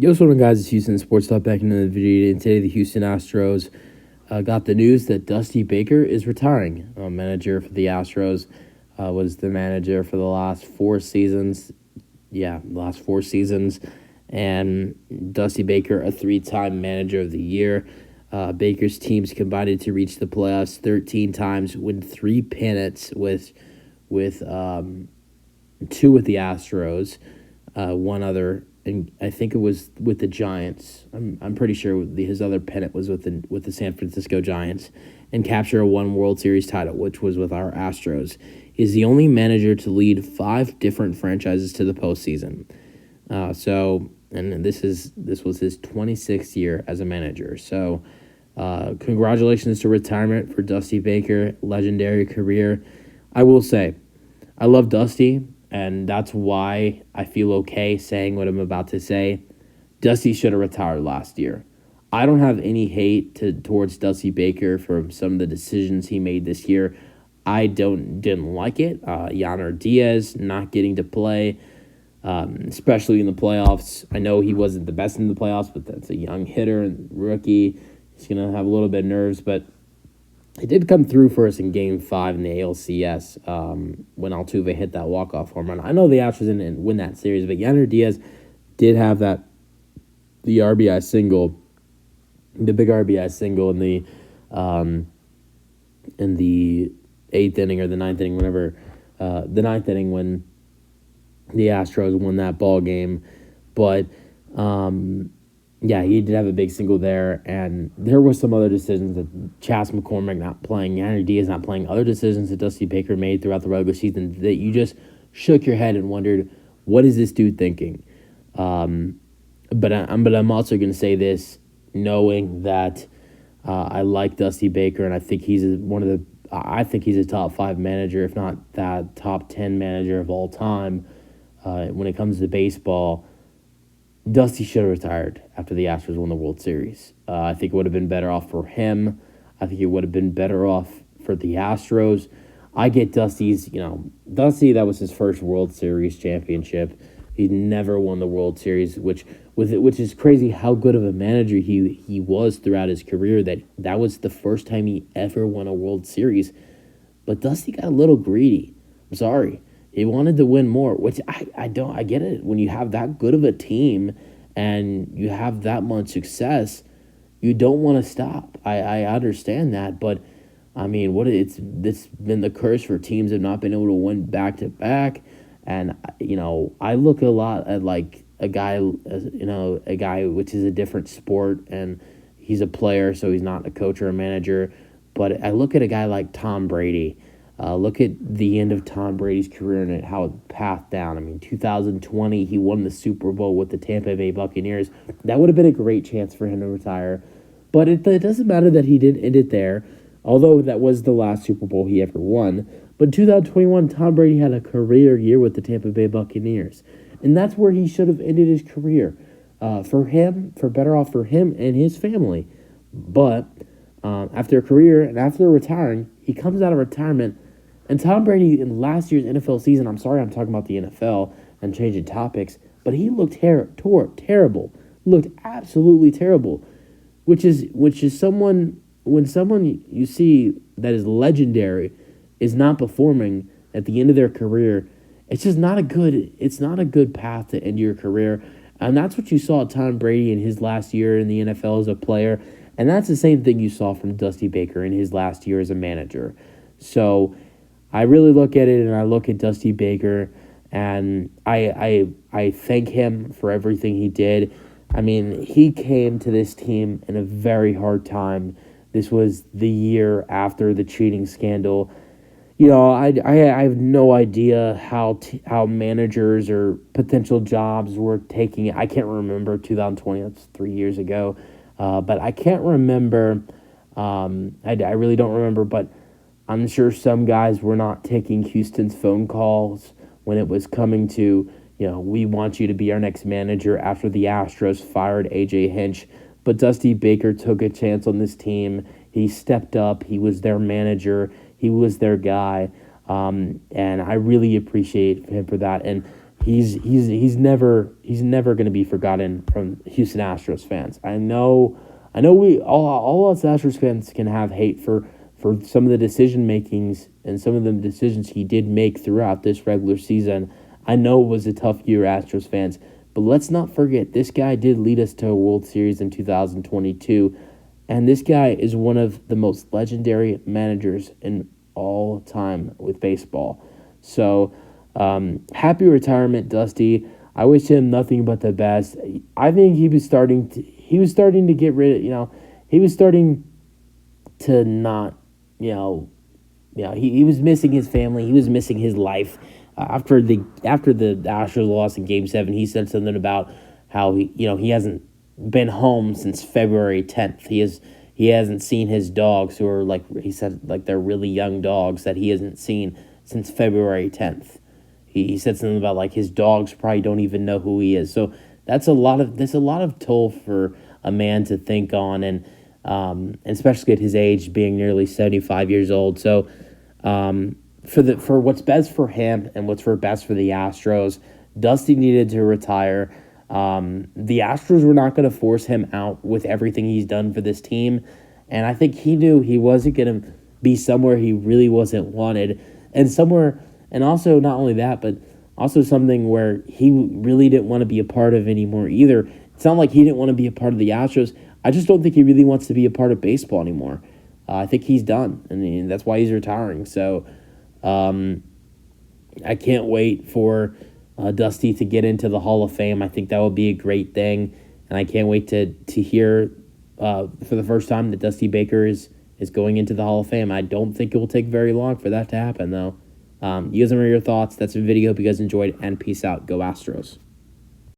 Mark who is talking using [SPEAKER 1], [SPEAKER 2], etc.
[SPEAKER 1] Yo, what's going on, guys? It's Houston Sports Talk back into the video. And today, the Houston Astros got the news that Dusty Baker is retiring. Manager for the Astros, was the manager for the last 4 seasons. Yeah, the last 4 seasons. And Dusty Baker, a three-time manager of the year. Baker's teams combined to reach the playoffs 13 times, win 3 pennants with two with the Astros, one other, and I think it was with the Giants. I'm pretty sure his other pennant was with the San Francisco Giants, and capture a one World Series title, which was with our Astros. He's the only manager to lead 5 different franchises to the postseason. And this was his 26th year as a manager. So, congratulations to retirement for Dusty Baker, legendary career. I will say, I love Dusty, and that's why I feel okay saying what I'm about to say. Dusty should have retired last year. I don't have any hate towards Dusty Baker for some of the decisions he made this year. I didn't like it. Yainer Diaz not getting to play, especially in the playoffs. I know he wasn't the best in the playoffs, but that's a young hitter and rookie. He's going to have a little bit of nerves, but it did come through for us in Game 5 in the ALCS when Altuve hit that walk-off home run. I know the Astros didn't win that series, but Yainer Diaz did have the RBI single, the big RBI single in the 8th inning or the 9th inning, whenever the 9th inning when the Astros won that ball game. But yeah, he did have a big single there, and there were some other decisions that Chas McCormick not playing, Yainer Diaz not playing, other decisions that Dusty Baker made throughout the regular season that you just shook your head and wondered, what is this dude thinking? But I'm also going to say this, knowing that I like Dusty Baker, and I think he's a top 5 manager, if not that top 10 manager of all time when it comes to baseball. Dusty should have retired after the Astros won the World Series. I think it would have been better off for him. I think it would have been better off for the Astros. I get Dusty, that was his first World Series championship. He never won the World Series, which is crazy how good of a manager he was throughout his career. That was the first time he ever won a World Series. But Dusty got a little greedy. I'm sorry. He wanted to win more, which I get it. When you have that good of a team and you have that much success, you don't want to stop. I understand that, but I mean, it's been the curse for teams that have not been able to win back to back. And I look a lot at like a guy which is a different sport, and he's a player, so he's not a coach or a manager. But I look at a guy like Tom Brady. Look at the end of Tom Brady's career and how it pathed down. I mean, 2020, he won the Super Bowl with the Tampa Bay Buccaneers. That would have been a great chance for him to retire. But it doesn't matter that he did end it there, although that was the last Super Bowl he ever won. But in 2021, Tom Brady had a career year with the Tampa Bay Buccaneers. And that's where he should have ended his career. Better off for him and his family. But after a career and after retiring, he comes out of retirement. And Tom Brady in last year's NFL season, I'm sorry I'm talking about the NFL and changing topics, but he looked terrible. Looked absolutely terrible. Which is when someone you see that is legendary is not performing at the end of their career, it's not a good path to end your career. And that's what you saw Tom Brady in his last year in the NFL as a player. And that's the same thing you saw from Dusty Baker in his last year as a manager. So I really look at it, and I look at Dusty Baker, and I thank him for everything he did. I mean, he came to this team in a very hard time. This was the year after the cheating scandal. I have no idea how managers or potential jobs were taking it. I can't remember 2020. That's 3 years ago. But I can't remember. I really don't remember, but I'm sure some guys were not taking Houston's phone calls when it was coming to, we want you to be our next manager after the Astros fired A.J. Hinch. But Dusty Baker took a chance on this team. He stepped up. He was their manager. He was their guy. And I really appreciate him for that. And he's never going to be forgotten from Houston Astros fans. I know we all us Astros fans can have hate for some of the decision makings and some of the decisions he did make throughout this regular season. I know it was a tough year, Astros fans, but let's not forget this guy did lead us to a World Series in 2022, and this guy is one of the most legendary managers in all time with baseball. So, happy retirement, Dusty. I wish him nothing but the best. I think he was starting to get rid of, he was starting to not, he was missing his family. He was missing his life. After the Astros lost in Game 7, he said something about how he hasn't been home since February 10th. He hasn't seen his dogs, who are like he said, like they're really young dogs that he hasn't seen since February 10th. He said something about like his dogs probably don't even know who he is. So that's a lot of toll for a man to think on, and especially at his age, being nearly 75 years old. So for what's best for him and what's best for the Astros, Dusty needed to retire. The Astros were not going to force him out with everything he's done for this team, and I think he knew he wasn't going to be somewhere he really wasn't wanted, and also not only that, but also something where he really didn't want to be a part of anymore either. It's not like he didn't want to be a part of the Astros. I just don't think he really wants to be a part of baseball anymore. I think he's done, and that's why he's retiring. So I can't wait for Dusty to get into the Hall of Fame. I think that would be a great thing, and I can't wait to hear for the first time that Dusty Baker is going into the Hall of Fame. I don't think it will take very long for that to happen, though. You guys remember your thoughts. That's the video. Hope you guys enjoyed, and peace out. Go Astros.